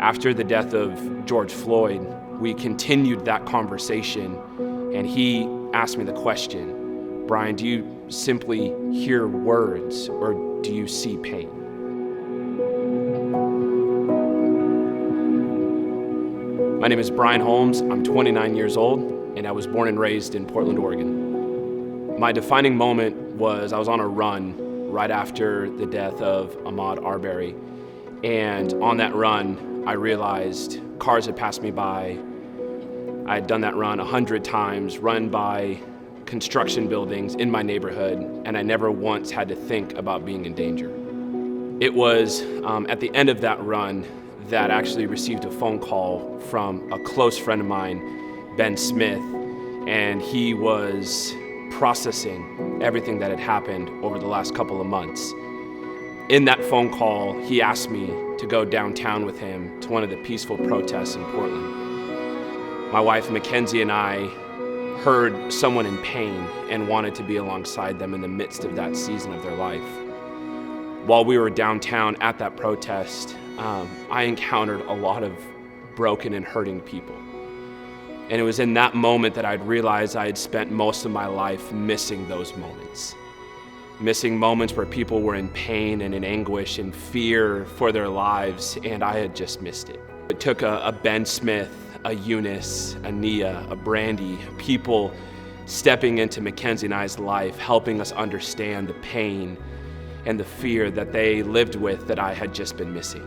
After the death of George Floyd, we continued that conversation, and he asked me the question, Brian, do you simply hear words or do you see pain? My name is Brian Holmes. I'm 29 years old, and I was born and raised in Portland, Oregon. My defining moment was I was on a run right after the death of Ahmaud Arbery, and on that run, I realized cars had passed me by. I had done that run 100 times, run by construction buildings in my neighborhood, and I never once had to think about being in danger. It was at the end of that run that I actually received a phone call from a close friend of mine, Ben Smith, and he was processing everything that had happened over the last couple of months. In that phone call, he asked me to go downtown with him to one of the peaceful protests in Portland. My wife, Mackenzie, and I heard someone in pain and wanted to be alongside them in the midst of that season of their life. While we were downtown at that protest, I encountered a lot of broken and hurting people. And it was in that moment that I'd realized I had spent most of my life missing those moments. Missing moments where people were in pain and in anguish and fear for their lives, and I had just missed it. It took a Ben Smith, a Eunice, a Nia, a Brandy, people stepping into Mackenzie and I's life, helping us understand the pain and the fear that they lived with that I had just been missing.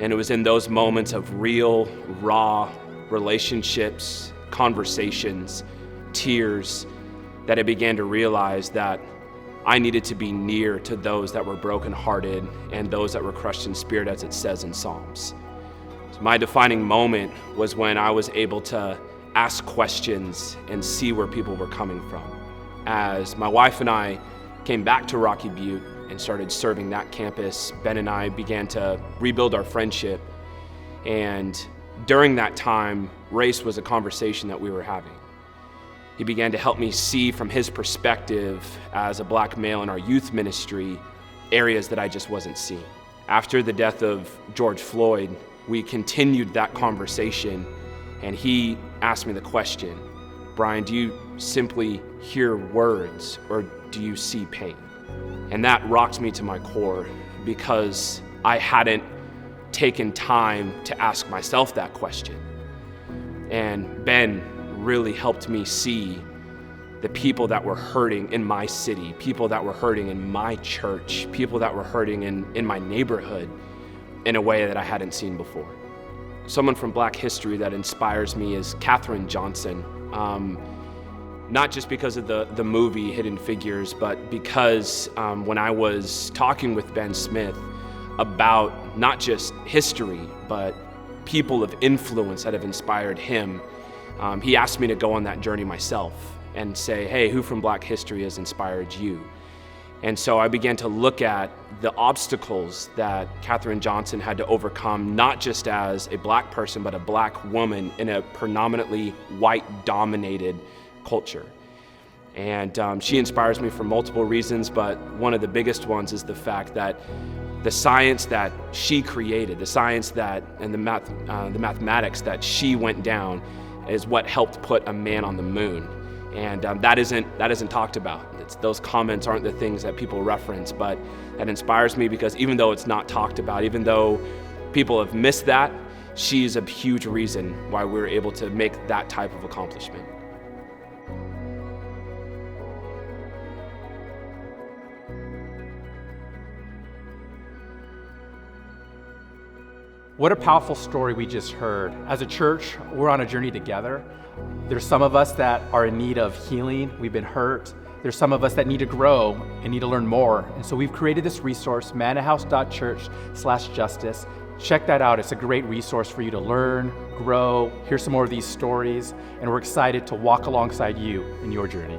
And it was in those moments of real, raw relationships, conversations, tears, that I began to realize that I needed to be near to those that were brokenhearted and those that were crushed in spirit, as it says in Psalms. So my defining moment was when I was able to ask questions and see where people were coming from. As my wife and I came back to Rocky Butte and started serving that campus, Ben and I began to rebuild our friendship. And during that time, race was a conversation that we were having. He began to help me see from his perspective as a black male in our youth ministry, areas that I just wasn't seeing. After the death of George Floyd, we continued that conversation, and he asked me the question, Brian, do you simply hear words or do you see pain? And that rocked me to my core because I hadn't taken time to ask myself that question. And Ben really helped me see the people that were hurting in my city, people that were hurting in my church, people that were hurting in my neighborhood in a way that I hadn't seen before. Someone from Black history that inspires me is Katherine Johnson. Not just because of the movie Hidden Figures, but because when I was talking with Ben Smith about not just history, but people of influence that have inspired him, he asked me to go on that journey myself and say, hey, who from Black history has inspired you? And so I began to look at the obstacles that Katherine Johnson had to overcome, not just as a Black person, but a Black woman in a predominantly white-dominated culture. And she inspires me for multiple reasons, but one of the biggest ones is the fact that the science that she created, the science that and the mathematics that she went down is what helped put a man on the moon. And that isn't talked about. Those comments aren't the things that people reference, but that inspires me because even though it's not talked about, even though people have missed that, she's a huge reason why we're able to make that type of accomplishment. What a powerful story we just heard. As a church, we're on a journey together. There's some of us that are in need of healing. We've been hurt. There's some of us that need to grow and need to learn more. And so we've created this resource, mannahouse.church/justice. Check that out. It's a great resource for you to learn, grow, hear some more of these stories, and we're excited to walk alongside you in your journey.